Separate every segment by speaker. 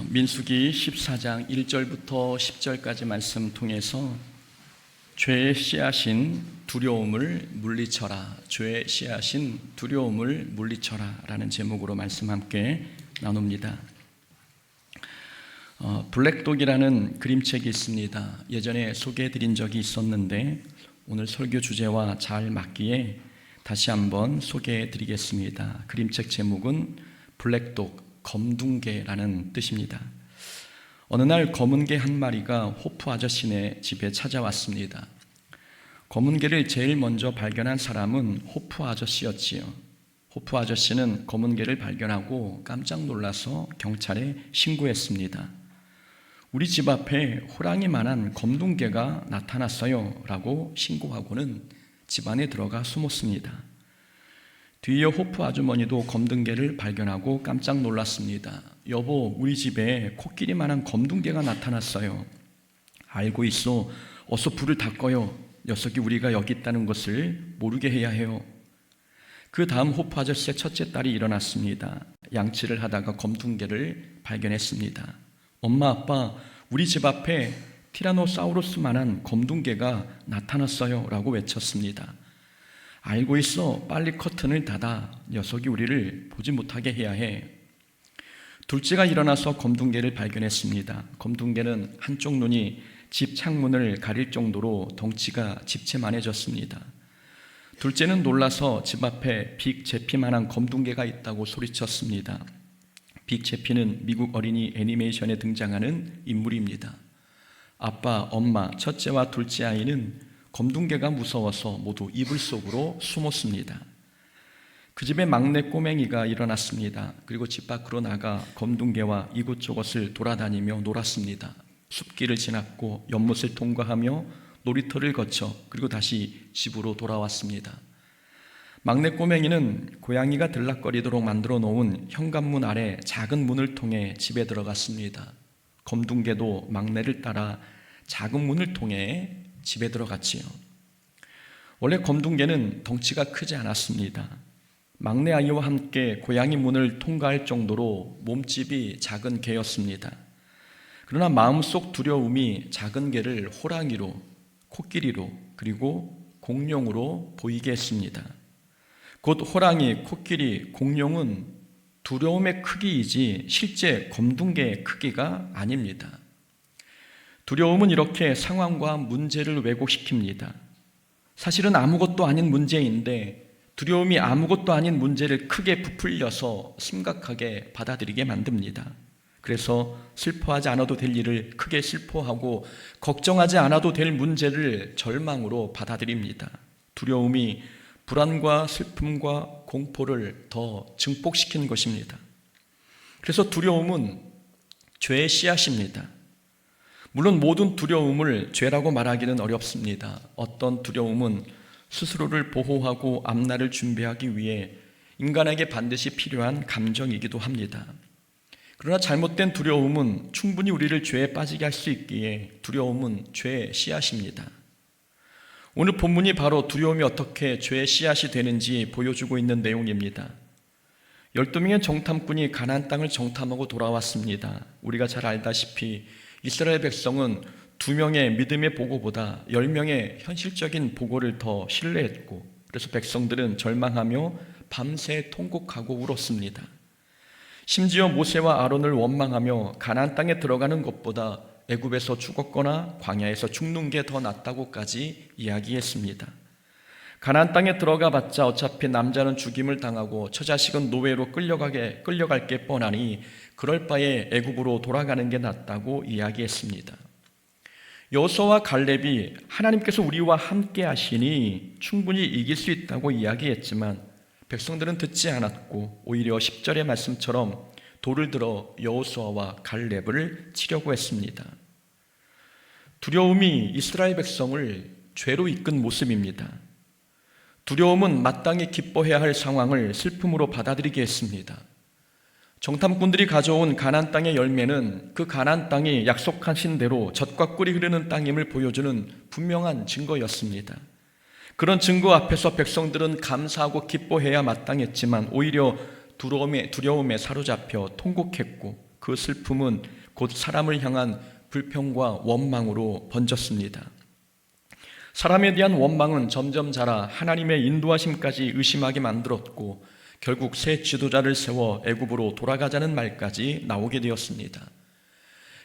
Speaker 1: 민수기 14장 1절부터 10절까지 말씀 통해서 죄의 씨앗인 두려움을 물리쳐라, 죄의 씨앗인 두려움을 물리쳐라 라는 제목으로 말씀 함께 나눕니다. 블랙독이라는 그림책이 있습니다. 예전에 소개해드린 적이 있었는데 오늘 설교 주제와 잘 맞기에 다시 한번 소개해드리겠습니다. 그림책 제목은 블랙독, 검둥개라는 뜻입니다. 어느 날 검은 개 한 마리가 호프 아저씨네 집에 찾아왔습니다. 검은 개를 제일 먼저 발견한 사람은 호프 아저씨였지요. 호프 아저씨는 검은 개를 발견하고 깜짝 놀라서 경찰에 신고했습니다. 우리 집 앞에 호랑이만한 검둥개가 나타났어요 라고 신고하고는 집 안에 들어가 숨었습니다. 뒤이어 호프 아주머니도 검둥개를 발견하고 깜짝 놀랐습니다. 여보, 우리 집에 코끼리만한 검둥개가 나타났어요. 알고 있어. 어서 불을 다 꺼요. 녀석이 우리가 여기 있다는 것을 모르게 해야 해요. 그 다음 호프 아저씨의 첫째 딸이 일어났습니다. 양치를 하다가 검둥개를 발견했습니다. 엄마, 아빠, 우리 집 앞에 티라노사우루스만한 검둥개가 나타났어요 라고 외쳤습니다. 알고 있어. 빨리 커튼을 닫아. 녀석이 우리를 보지 못하게 해야 해. 둘째가 일어나서 검둥개를 발견했습니다. 검둥개는 한쪽 눈이 집 창문을 가릴 정도로 덩치가 집채만해졌습니다. 둘째는 놀라서 집 앞에 빅 제피만한 검둥개가 있다고 소리쳤습니다. 빅 제피는 미국 어린이 애니메이션에 등장하는 인물입니다. 아빠, 엄마, 첫째와 둘째 아이는 검둥개가 무서워서 모두 이불 속으로 숨었습니다. 그 집에 막내 꼬맹이가 일어났습니다. 그리고 집 밖으로 나가 검둥개와 이곳저곳을 돌아다니며 놀았습니다. 숲길을 지났고 연못을 통과하며 놀이터를 거쳐 그리고 다시 집으로 돌아왔습니다. 막내 꼬맹이는 고양이가 들락거리도록 만들어 놓은 현관문 아래 작은 문을 통해 집에 들어갔습니다. 검둥개도 막내를 따라 작은 문을 통해 집에 들어갔지요. 원래 검둥개는 덩치가 크지 않았습니다. 막내 아이와 함께 고양이 문을 통과할 정도로 몸집이 작은 개였습니다. 그러나 마음속 두려움이 작은 개를 호랑이로, 코끼리로, 그리고 공룡으로 보이게 했습니다. 곧 호랑이, 코끼리, 공룡은 두려움의 크기이지 실제 검둥개의 크기가 아닙니다. 두려움은 이렇게 상황과 문제를 왜곡시킵니다. 사실은 아무것도 아닌 문제인데 두려움이 아무것도 아닌 문제를 크게 부풀려서 심각하게 받아들이게 만듭니다. 그래서 슬퍼하지 않아도 될 일을 크게 슬퍼하고 걱정하지 않아도 될 문제를 절망으로 받아들입니다. 두려움이 불안과 슬픔과 공포를 더 증폭시키는 것입니다. 그래서 두려움은 죄의 씨앗입니다. 물론 모든 두려움을 죄라고 말하기는 어렵습니다. 어떤 두려움은 스스로를 보호하고 앞날을 준비하기 위해 인간에게 반드시 필요한 감정이기도 합니다. 그러나 잘못된 두려움은 충분히 우리를 죄에 빠지게 할 수 있기에 두려움은 죄의 씨앗입니다. 오늘 본문이 바로 두려움이 어떻게 죄의 씨앗이 되는지 보여주고 있는 내용입니다. 12명의 정탐꾼이 가나안 땅을 정탐하고 돌아왔습니다. 우리가 잘 알다시피 이스라엘 백성은 2명의 믿음의 보고보다 10명의 현실적인 보고를 더 신뢰했고 그래서 백성들은 절망하며 밤새 통곡하고 울었습니다. 심지어 모세와 아론을 원망하며 가나안 땅에 들어가는 것보다 애굽에서 죽었거나 광야에서 죽는 게 더 낫다고까지 이야기했습니다. 가나안 땅에 들어가 봤자 어차피 남자는 죽임을 당하고 처자식은 노예로 끌려갈 게 뻔하니 그럴 바에 애굽으로 돌아가는 게 낫다고 이야기했습니다. 여호수아와 갈렙이 하나님께서 우리와 함께 하시니 충분히 이길 수 있다고 이야기했지만 백성들은 듣지 않았고 오히려 10절의 말씀처럼 돌을 들어 여호수아와 갈렙을 치려고 했습니다. 두려움이 이스라엘 백성을 죄로 이끈 모습입니다. 두려움은 마땅히 기뻐해야 할 상황을 슬픔으로 받아들이게 했습니다. 정탐꾼들이 가져온 가나안 땅의 열매는 그 가나안 땅이 약속하신 대로 젖과 꿀이 흐르는 땅임을 보여주는 분명한 증거였습니다. 그런 증거 앞에서 백성들은 감사하고 기뻐해야 마땅했지만 오히려 두려움에 사로잡혀 통곡했고 그 슬픔은 곧 사람을 향한 불평과 원망으로 번졌습니다. 사람에 대한 원망은 점점 자라 하나님의 인도하심까지 의심하게 만들었고 결국 새 지도자를 세워 애굽으로 돌아가자는 말까지 나오게 되었습니다.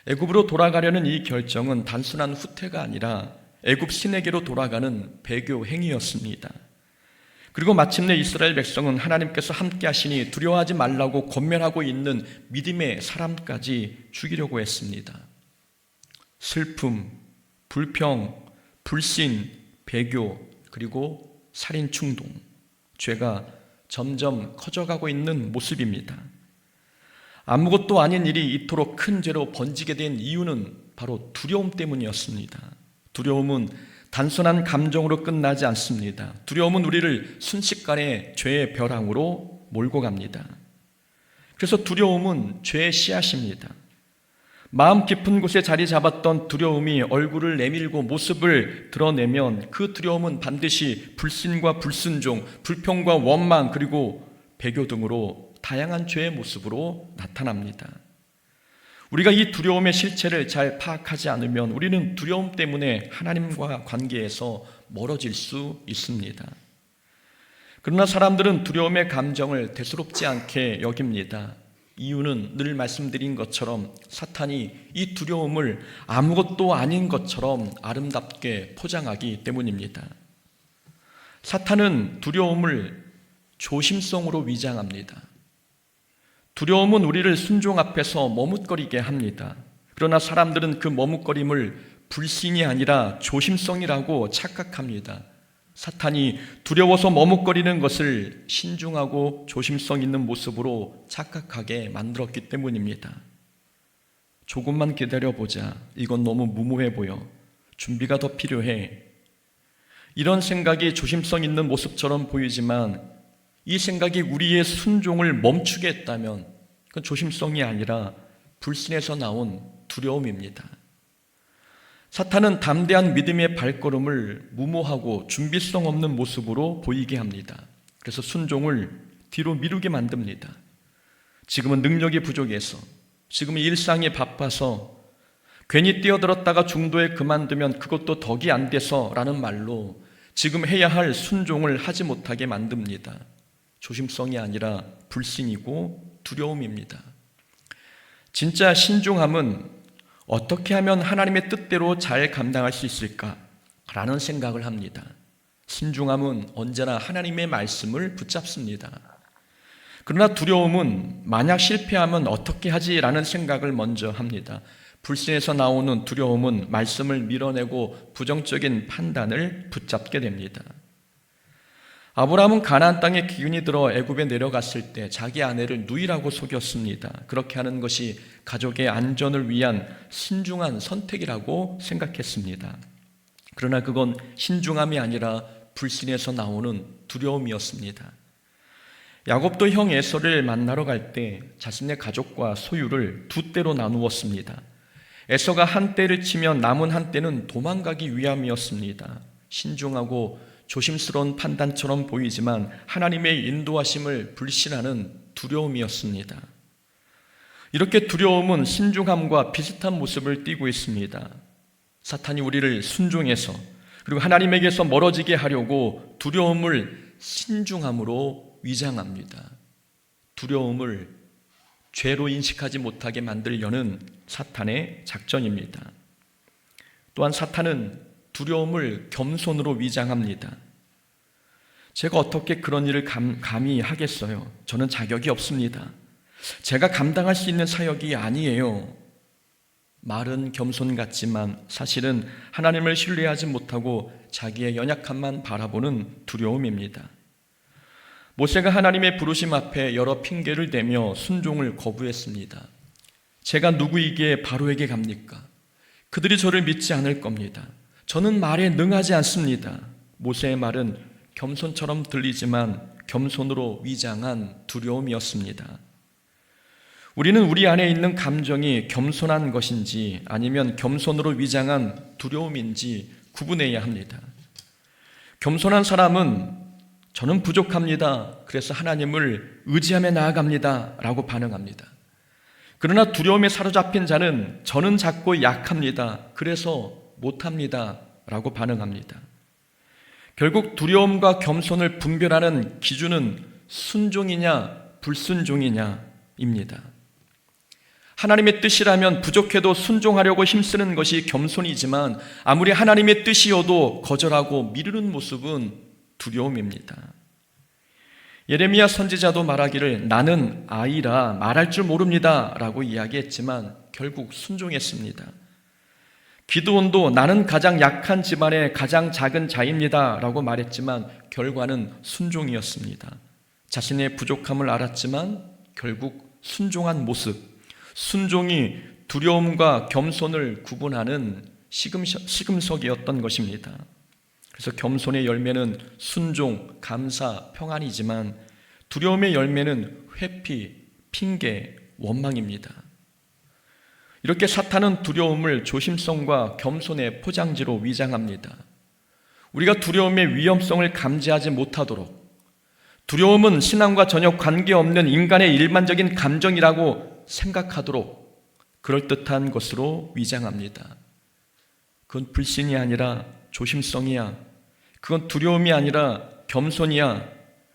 Speaker 1: 애굽으로 돌아가려는 이 결정은 단순한 후퇴가 아니라 애굽 신에게로 돌아가는 배교 행위였습니다. 그리고 마침내 이스라엘 백성은 하나님께서 함께 하시니 두려워하지 말라고 권면하고 있는 믿음의 사람까지 죽이려고 했습니다. 슬픔, 불평, 불신, 배교, 그리고 살인 충동, 죄가 점점 커져가고 있는 모습입니다. 아무것도 아닌 일이 이토록 큰 죄로 번지게 된 이유는 바로 두려움 때문이었습니다. 두려움은 단순한 감정으로 끝나지 않습니다. 두려움은 우리를 순식간에 죄의 벼랑으로 몰고 갑니다. 그래서 두려움은 죄의 씨앗입니다. 마음 깊은 곳에 자리 잡았던 두려움이 얼굴을 내밀고 모습을 드러내면 그 두려움은 반드시 불신과 불순종, 불평과 원망, 그리고 배교 등으로 다양한 죄의 모습으로 나타납니다. 우리가 이 두려움의 실체를 잘 파악하지 않으면 우리는 두려움 때문에 하나님과 관계에서 멀어질 수 있습니다. 그러나 사람들은 두려움의 감정을 대수롭지 않게 여깁니다. 이유는 늘 말씀드린 것처럼 사탄이 이 두려움을 아무것도 아닌 것처럼 아름답게 포장하기 때문입니다. 사탄은 두려움을 조심성으로 위장합니다. 두려움은 우리를 순종 앞에서 머뭇거리게 합니다. 그러나 사람들은 그 머뭇거림을 불신이 아니라 조심성이라고 착각합니다. 사탄이 두려워서 머뭇거리는 것을 신중하고 조심성 있는 모습으로 착각하게 만들었기 때문입니다. 조금만 기다려보자. 이건 너무 무모해 보여. 준비가 더 필요해. 이런 생각이 조심성 있는 모습처럼 보이지만 이 생각이 우리의 순종을 멈추게 했다면 그건 조심성이 아니라 불신에서 나온 두려움입니다. 사탄은 담대한 믿음의 발걸음을 무모하고 준비성 없는 모습으로 보이게 합니다. 그래서 순종을 뒤로 미루게 만듭니다. 지금은 능력이 부족해서, 지금은 일상이 바빠서, 괜히 뛰어들었다가 중도에 그만두면 그것도 덕이 안 돼서 라는 말로 지금 해야 할 순종을 하지 못하게 만듭니다. 조심성이 아니라 불신이고 두려움입니다. 진짜 신중함은 어떻게 하면 하나님의 뜻대로 잘 감당할 수 있을까라는 생각을 합니다. 신중함은 언제나 하나님의 말씀을 붙잡습니다. 그러나 두려움은 만약 실패하면 어떻게 하지라는 생각을 먼저 합니다. 불신에서 나오는 두려움은 말씀을 밀어내고 부정적인 판단을 붙잡게 됩니다. 아브라함은 가나안 땅에 기근이 들어 애굽에 내려갔을 때 자기 아내를 누이라고 속였습니다. 그렇게 하는 것이 가족의 안전을 위한 신중한 선택이라고 생각했습니다. 그러나 그건 신중함이 아니라 불신에서 나오는 두려움이었습니다. 야곱도 형 에서를 만나러 갈 때 자신의 가족과 소유를 두 떼로 나누었습니다. 에서가 한 떼를 치면 남은 한 떼는 도망가기 위함이었습니다. 신중하고 조심스러운 판단처럼 보이지만 하나님의 인도하심을 불신하는 두려움이었습니다. 이렇게 두려움은 신중함과 비슷한 모습을 띠고 있습니다. 사탄이 우리를 순종해서 그리고 하나님에게서 멀어지게 하려고 두려움을 신중함으로 위장합니다. 두려움을 죄로 인식하지 못하게 만들려는 사탄의 작전입니다. 또한 사탄은 두려움을 겸손으로 위장합니다. 제가 어떻게 그런 일을 감히 하겠어요? 저는 자격이 없습니다. 제가 감당할 수 있는 사역이 아니에요. 말은 겸손 같지만 사실은 하나님을 신뢰하지 못하고 자기의 연약함만 바라보는 두려움입니다. 모세가 하나님의 부르심 앞에 여러 핑계를 대며 순종을 거부했습니다. 제가 누구이기에 바로에게 갑니까? 그들이 저를 믿지 않을 겁니다. 저는 말에 능하지 않습니다. 모세의 말은 겸손처럼 들리지만 겸손으로 위장한 두려움이었습니다. 우리는 우리 안에 있는 감정이 겸손한 것인지 아니면 겸손으로 위장한 두려움인지 구분해야 합니다. 겸손한 사람은 저는 부족합니다. 그래서 하나님을 의지하며 나아갑니다. 라고 반응합니다. 그러나 두려움에 사로잡힌 자는 저는 작고 약합니다. 그래서 못합니다. 라고 반응합니다. 결국 두려움과 겸손을 분별하는 기준은 순종이냐 불순종이냐입니다. 하나님의 뜻이라면 부족해도 순종하려고 힘쓰는 것이 겸손이지만 아무리 하나님의 뜻이어도 거절하고 미루는 모습은 두려움입니다. 예레미야 선지자도 말하기를 나는 아이라 말할 줄 모릅니다 라고 이야기했지만 결국 순종했습니다. 기드온도 나는 가장 약한 집안의 가장 작은 자입니다 라고 말했지만 결과는 순종이었습니다. 자신의 부족함을 알았지만 결국 순종한 모습, 순종이 두려움과 겸손을 구분하는 시금석이었던 것입니다. 그래서 겸손의 열매는 순종, 감사, 평안이지만 두려움의 열매는 회피, 핑계, 원망입니다. 이렇게 사탄은 두려움을 조심성과 겸손의 포장지로 위장합니다. 우리가 두려움의 위험성을 감지하지 못하도록, 두려움은 신앙과 전혀 관계없는 인간의 일반적인 감정이라고 생각하도록 그럴듯한 것으로 위장합니다. 그건 불신이 아니라 조심성이야, 그건 두려움이 아니라 겸손이야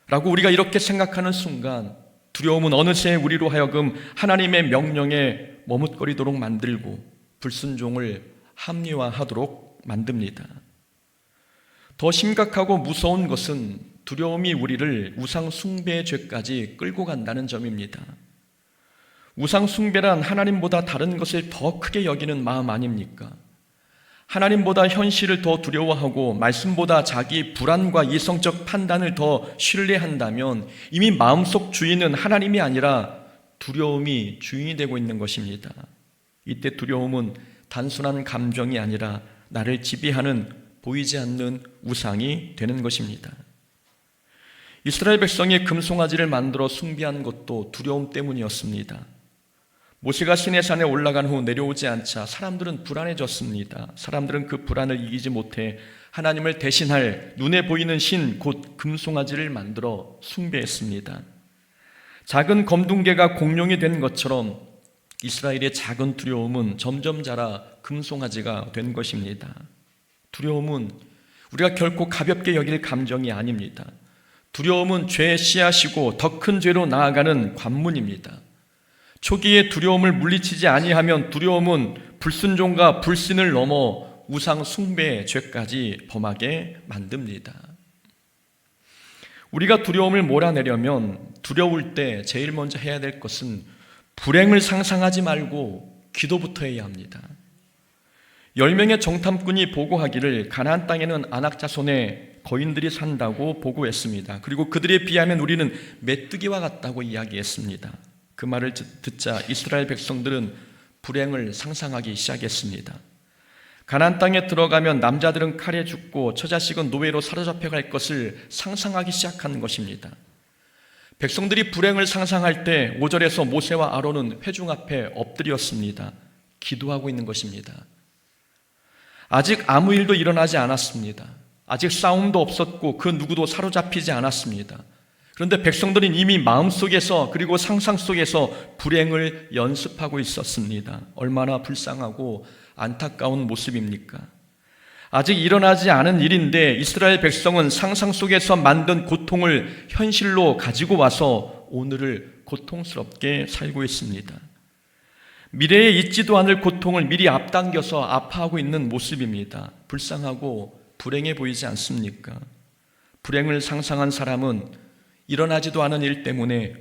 Speaker 1: 라고 우리가 이렇게 생각하는 순간 두려움은 어느새 우리로 하여금 하나님의 명령에 머뭇거리도록 만들고 불순종을 합리화하도록 만듭니다. 더 심각하고 무서운 것은 두려움이 우리를 우상 숭배의 죄까지 끌고 간다는 점입니다. 우상 숭배란 하나님보다 다른 것을 더 크게 여기는 마음 아닙니까? 하나님보다 현실을 더 두려워하고 말씀보다 자기 불안과 이성적 판단을 더 신뢰한다면 이미 마음속 주인은 하나님이 아니라 두려움이 주인이 되고 있는 것입니다. 이때 두려움은 단순한 감정이 아니라 나를 지배하는 보이지 않는 우상이 되는 것입니다. 이스라엘 백성이 금송아지를 만들어 숭배한 것도 두려움 때문이었습니다. 모세가 시내산에 올라간 후 내려오지 않자 사람들은 불안해졌습니다. 사람들은 그 불안을 이기지 못해 하나님을 대신할 눈에 보이는 신 곧 금송아지를 만들어 숭배했습니다. 작은 검둥개가 공룡이 된 것처럼 이스라엘의 작은 두려움은 점점 자라 금송아지가 된 것입니다. 두려움은 우리가 결코 가볍게 여길 감정이 아닙니다. 두려움은 죄의 씨앗이고 더 큰 죄로 나아가는 관문입니다. 초기에 두려움을 물리치지 아니하면 두려움은 불순종과 불신을 넘어 우상 숭배의 죄까지 범하게 만듭니다. 우리가 두려움을 몰아내려면 두려울 때 제일 먼저 해야 될 것은 불행을 상상하지 말고 기도부터 해야 합니다. 10명의 정탐꾼이 보고하기를 가나안 땅에는 아낙 자손의 거인들이 산다고 보고했습니다. 그리고 그들에 비하면 우리는 메뚜기와 같다고 이야기했습니다. 그 말을 듣자 이스라엘 백성들은 불행을 상상하기 시작했습니다. 가나안 땅에 들어가면 남자들은 칼에 죽고 처자식은 노예로 사로잡혀 갈 것을 상상하기 시작한 것입니다. 백성들이 불행을 상상할 때 5절에서 모세와 아론은 회중 앞에 엎드렸습니다. 기도하고 있는 것입니다. 아직 아무 일도 일어나지 않았습니다. 아직 싸움도 없었고 그 누구도 사로잡히지 않았습니다. 그런데 백성들은 이미 마음속에서 그리고 상상 속에서 불행을 연습하고 있었습니다. 얼마나 불쌍하고 안타까운 모습입니까? 아직 일어나지 않은 일인데 이스라엘 백성은 상상 속에서 만든 고통을 현실로 가지고 와서 오늘을 고통스럽게 살고 있습니다. 미래에 있지도 않을 고통을 미리 앞당겨서 아파하고 있는 모습입니다. 불쌍하고 불행해 보이지 않습니까? 불행을 상상한 사람은 일어나지도 않은 일 때문에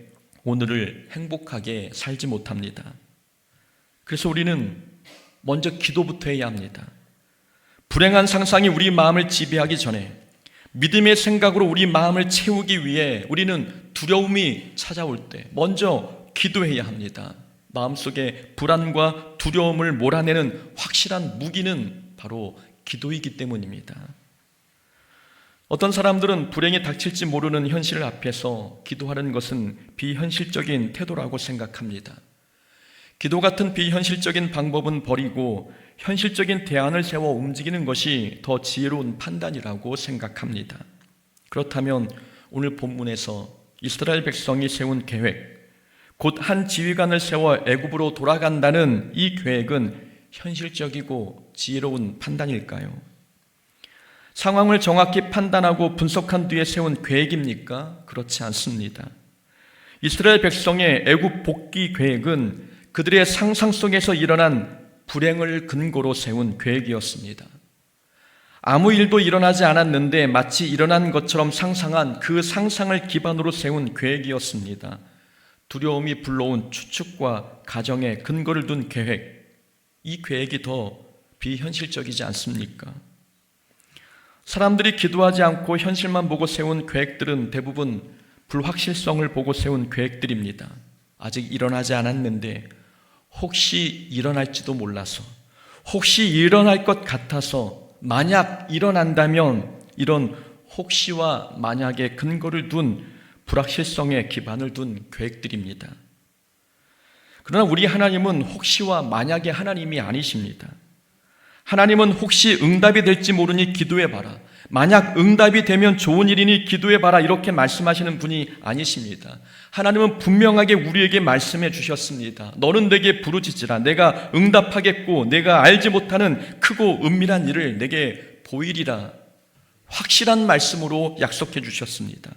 Speaker 1: 오늘을 행복하게 살지 못합니다. 그래서 우리는 먼저 기도부터 해야 합니다. 불행한 상상이 우리 마음을 지배하기 전에 믿음의 생각으로 우리 마음을 채우기 위해 우리는 두려움이 찾아올 때 먼저 기도해야 합니다. 마음속에 불안과 두려움을 몰아내는 확실한 무기는 바로 기도이기 때문입니다. 어떤 사람들은 불행이 닥칠지 모르는 현실 앞에서 기도하는 것은 비현실적인 태도라고 생각합니다. 기도 같은 비현실적인 방법은 버리고 현실적인 대안을 세워 움직이는 것이 더 지혜로운 판단이라고 생각합니다. 그렇다면 오늘 본문에서 이스라엘 백성이 세운 계획, 곧 한 지휘관을 세워 애굽으로 돌아간다는 이 계획은 현실적이고 지혜로운 판단일까요? 상황을 정확히 판단하고 분석한 뒤에 세운 계획입니까? 그렇지 않습니다. 이스라엘 백성의 애굽 복귀 계획은 그들의 상상 속에서 일어난 불행을 근거로 세운 계획이었습니다. 아무 일도 일어나지 않았는데 마치 일어난 것처럼 상상한 그 상상을 기반으로 세운 계획이었습니다. 두려움이 불러온 추측과 가정에 근거를 둔 계획, 이 계획이 더 비현실적이지 않습니까? 사람들이 기도하지 않고 현실만 보고 세운 계획들은 대부분 불확실성을 보고 세운 계획들입니다. 아직 일어나지 않았는데 혹시 일어날지도 몰라서, 혹시 일어날 것 같아서, 만약 일어난다면, 이런 혹시와 만약에 근거를 둔 불확실성에 기반을 둔 계획들입니다. 그러나 우리 하나님은 혹시와 만약의 하나님이 아니십니다. 하나님은 혹시 응답이 될지 모르니 기도해봐라, 만약 응답이 되면 좋은 일이니 기도해봐라, 이렇게 말씀하시는 분이 아니십니다. 하나님은 분명하게 우리에게 말씀해 주셨습니다. 너는 내게 부르짖으라, 내가 응답하겠고 내가 알지 못하는 크고 은밀한 일을 내게 보이리라. 확실한 말씀으로 약속해 주셨습니다.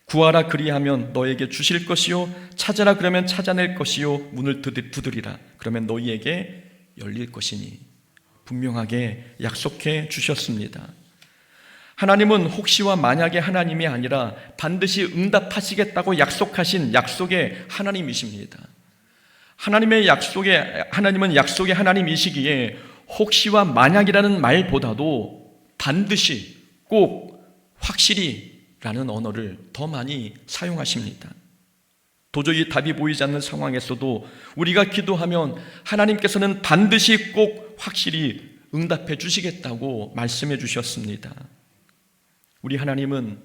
Speaker 1: 구하라 그리하면 너에게 주실 것이요, 찾아라 그러면 찾아낼 것이요, 문을 두드리라 그러면 너희에게 열릴 것이니, 분명하게 약속해 주셨습니다. 하나님은 혹시와 만약의 하나님이 아니라 반드시 응답하시겠다고 약속하신 약속의 하나님이십니다. 하나님은 약속의 하나님이시기에 혹시와 만약이라는 말보다도 반드시, 꼭, 확실히 라는 언어를 더 많이 사용하십니다. 도저히 답이 보이지 않는 상황에서도 우리가 기도하면 하나님께서는 반드시 꼭 확실히 응답해 주시겠다고 말씀해 주셨습니다. 우리 하나님은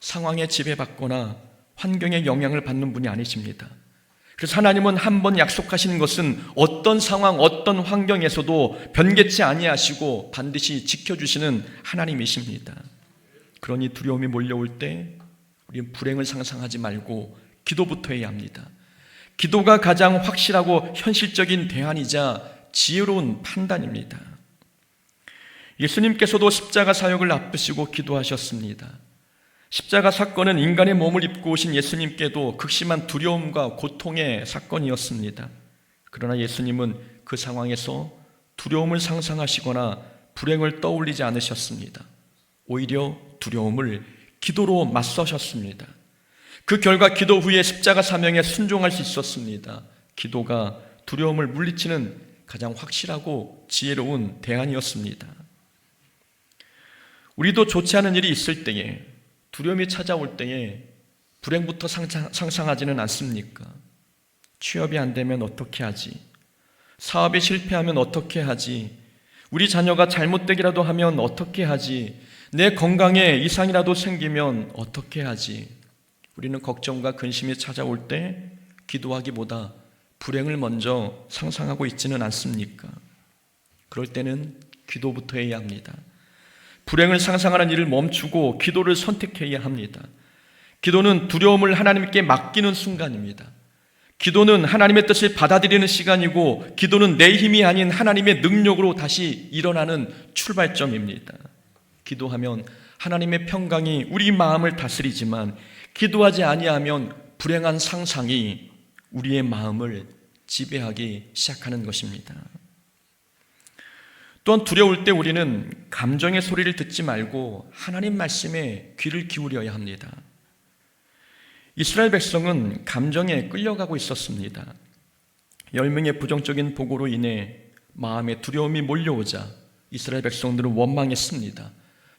Speaker 1: 상황에 지배받거나 환경에 영향을 받는 분이 아니십니다. 그래서 하나님은 한 번 약속하시는 것은 어떤 상황, 어떤 환경에서도 변개치 아니하시고 반드시 지켜주시는 하나님이십니다. 그러니 두려움이 몰려올 때 우리는 불행을 상상하지 말고 기도부터 해야 합니다. 기도가 가장 확실하고 현실적인 대안이자 지혜로운 판단입니다. 예수님께서도 십자가 사역을 앞두시고 기도하셨습니다. 십자가 사건은 인간의 몸을 입고 오신 예수님께도 극심한 두려움과 고통의 사건이었습니다. 그러나 예수님은 그 상황에서 두려움을 상상하시거나 불행을 떠올리지 않으셨습니다. 오히려 두려움을 기도로 맞서셨습니다. 그 결과 기도 후에 십자가 사명에 순종할 수 있었습니다. 기도가 두려움을 물리치는 가장 확실하고 지혜로운 대안이었습니다. 우리도 좋지 않은 일이 있을 때에, 두려움이 찾아올 때에 불행부터 상상하지는 않습니까? 취업이 안 되면 어떻게 하지? 사업이 실패하면 어떻게 하지? 우리 자녀가 잘못되기라도 하면 어떻게 하지? 내 건강에 이상이라도 생기면 어떻게 하지? 우리는 걱정과 근심이 찾아올 때 기도하기보다 불행을 먼저 상상하고 있지는 않습니까? 그럴 때는 기도부터 해야 합니다. 불행을 상상하는 일을 멈추고 기도를 선택해야 합니다. 기도는 두려움을 하나님께 맡기는 순간입니다. 기도는 하나님의 뜻을 받아들이는 시간이고, 기도는 내 힘이 아닌 하나님의 능력으로 다시 일어나는 출발점입니다. 기도하면 하나님의 평강이 우리 마음을 다스리지만, 기도하지 아니하면 불행한 상상이 우리의 마음을 지배하기 시작하는 것입니다. 또한 두려울 때 우리는 감정의 소리를 듣지 말고 하나님 말씀에 귀를 기울여야 합니다. 이스라엘 백성은 감정에 끌려가고 있었습니다. 10명의 부정적인 보고로 인해 마음에 두려움이 몰려오자 이스라엘 백성들은 원망했습니다.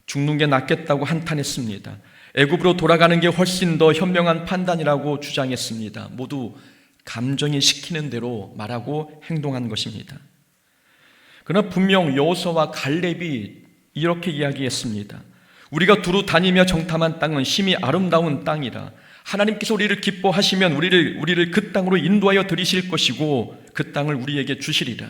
Speaker 1: 죽는 게 낫겠다고 한탄했습니다. 애굽으로 돌아가는 게 훨씬 더 현명한 판단이라고 주장했습니다. 모두 감정이 시키는 대로 말하고 행동한 것입니다. 그러나 분명 여호수아와 갈렙이 이렇게 이야기했습니다. 우리가 두루 다니며 정탐한 땅은 심히 아름다운 땅이라. 하나님께서 우리를 기뻐하시면 우리를 그 땅으로 인도하여 들이실 것이고 그 땅을 우리에게 주시리라.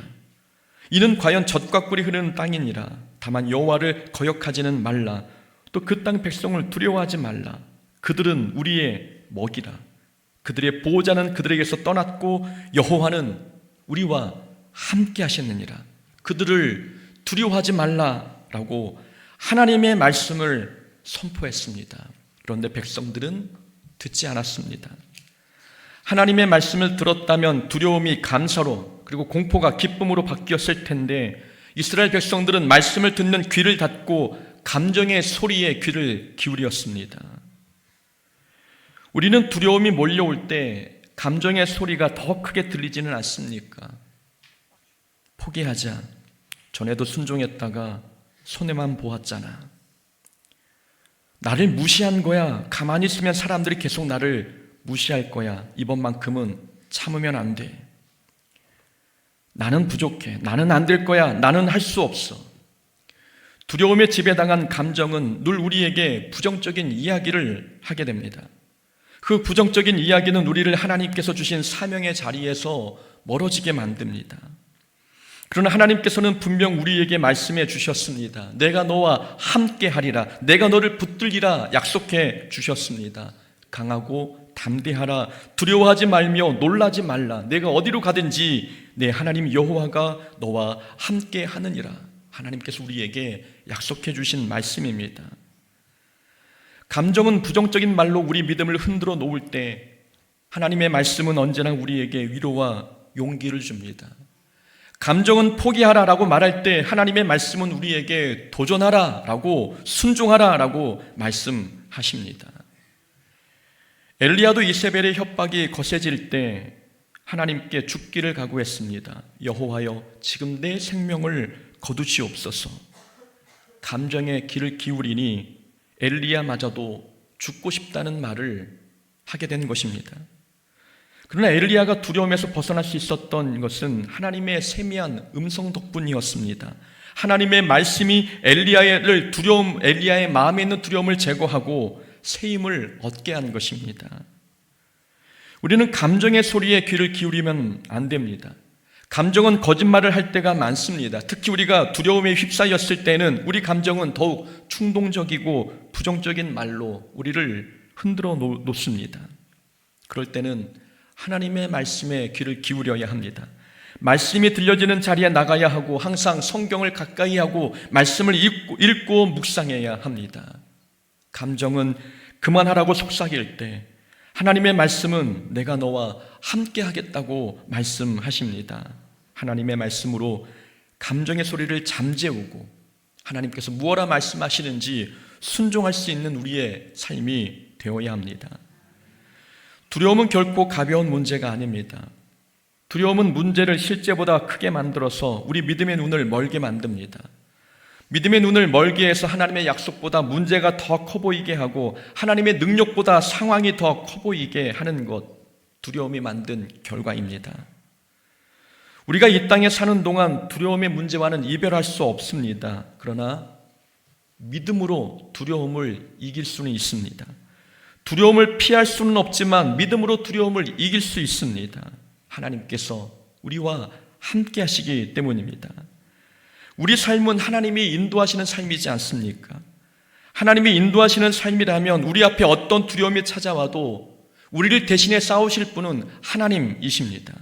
Speaker 1: 이는 과연 젖과 꿀이 흐르는 땅이니라. 다만 여호와를 거역하지는 말라. 또 그 땅 백성을 두려워하지 말라. 그들은 우리의 먹이라. 그들의 보호자는 그들에게서 떠났고 여호와는 우리와 함께 하셨느니라. 그들을 두려워하지 말라라고 하나님의 말씀을 선포했습니다. 그런데 백성들은 듣지 않았습니다. 하나님의 말씀을 들었다면 두려움이 감사로 그리고 공포가 기쁨으로 바뀌었을 텐데 이스라엘 백성들은 말씀을 듣는 귀를 닫고 감정의 소리에 귀를 기울였습니다. 우리는 두려움이 몰려올 때 감정의 소리가 더 크게 들리지는 않습니까? 포기하자. 전에도 순종했다가 손해만 보았잖아. 나를 무시한 거야. 가만히 있으면 사람들이 계속 나를 무시할 거야. 이번만큼은 참으면 안 돼. 나는 부족해. 나는 안 될 거야. 나는 할 수 없어. 두려움에 지배당한 감정은 늘 우리에게 부정적인 이야기를 하게 됩니다. 그 부정적인 이야기는 우리를 하나님께서 주신 사명의 자리에서 멀어지게 만듭니다. 그러나 하나님께서는 분명 우리에게 말씀해 주셨습니다. 내가 너와 함께 하리라. 내가 너를 붙들리라 약속해 주셨습니다. 강하고 담대하라. 두려워하지 말며 놀라지 말라. 내가 어디로 가든지 내 하나님 여호와가 너와 함께 하느니라. 하나님께서 우리에게 약속해 주신 말씀입니다. 감정은 부정적인 말로 우리 믿음을 흔들어 놓을 때 하나님의 말씀은 언제나 우리에게 위로와 용기를 줍니다. 감정은 포기하라라고 말할 때 하나님의 말씀은 우리에게 도전하라라고 순종하라라고 말씀하십니다. 엘리야도 이세벨의 협박이 거세질 때 하나님께 죽기를 각오했습니다. 여호와여, 지금 내 생명을 거두시옵소서. 감정에 귀를 기울이니 엘리야마저도 죽고 싶다는 말을 하게 된 것입니다. 그러나 엘리야가 두려움에서 벗어날 수 있었던 것은 하나님의 세미한 음성 덕분이었습니다. 하나님의 말씀이 엘리야의 마음에 있는 두려움을 제거하고 새 힘을 얻게 한 것입니다. 우리는 감정의 소리에 귀를 기울이면 안 됩니다. 감정은 거짓말을 할 때가 많습니다. 특히 우리가 두려움에 휩싸였을 때는 우리 감정은 더욱 충동적이고 부정적인 말로 우리를 흔들어 놓습니다. 그럴 때는 하나님의 말씀에 귀를 기울여야 합니다. 말씀이 들려지는 자리에 나가야 하고 항상 성경을 가까이 하고 말씀을 읽고 묵상해야 합니다. 감정은 그만하라고 속삭일 때 하나님의 말씀은 내가 너와 함께 하겠다고 말씀하십니다. 하나님의 말씀으로 감정의 소리를 잠재우고 하나님께서 무엇라 말씀하시는지 순종할 수 있는 우리의 삶이 되어야 합니다. 두려움은 결코 가벼운 문제가 아닙니다. 두려움은 문제를 실제보다 크게 만들어서 우리 믿음의 눈을 멀게 만듭니다. 믿음의 눈을 멀게 해서 하나님의 약속보다 문제가 더 커 보이게 하고 하나님의 능력보다 상황이 더 커 보이게 하는 것, 두려움이 만든 결과입니다. 우리가 이 땅에 사는 동안 두려움의 문제와는 이별할 수 없습니다. 그러나 믿음으로 두려움을 이길 수는 있습니다. 두려움을 피할 수는 없지만 믿음으로 두려움을 이길 수 있습니다. 하나님께서 우리와 함께 하시기 때문입니다. 우리 삶은 하나님이 인도하시는 삶이지 않습니까? 하나님이 인도하시는 삶이라면 우리 앞에 어떤 두려움이 찾아와도 우리를 대신해 싸우실 분은 하나님이십니다.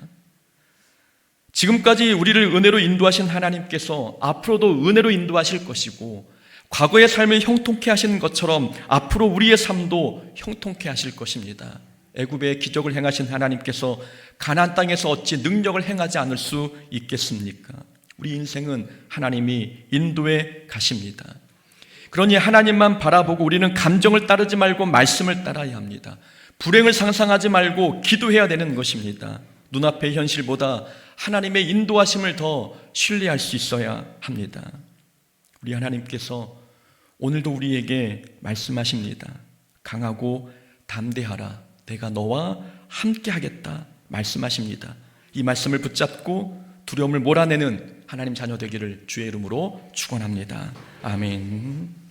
Speaker 1: 지금까지 우리를 은혜로 인도하신 하나님께서 앞으로도 은혜로 인도하실 것이고 과거의 삶을 형통케 하시는 것처럼 앞으로 우리의 삶도 형통케 하실 것입니다. 애굽의 기적을 행하신 하나님께서 가나안 땅에서 어찌 능력을 행하지 않을 수 있겠습니까? 우리 인생은 하나님이 인도해 가십니다. 그러니 하나님만 바라보고 우리는 감정을 따르지 말고 말씀을 따라야 합니다. 불행을 상상하지 말고 기도해야 되는 것입니다. 눈앞의 현실보다 하나님의 인도하심을 더 신뢰할 수 있어야 합니다. 우리 하나님께서 오늘도 우리에게 말씀하십니다. 강하고 담대하라. 내가 너와 함께 하겠다 말씀하십니다. 이 말씀을 붙잡고 두려움을 몰아내는 하나님 자녀 되기를 주의 이름으로 축원합니다. 아멘.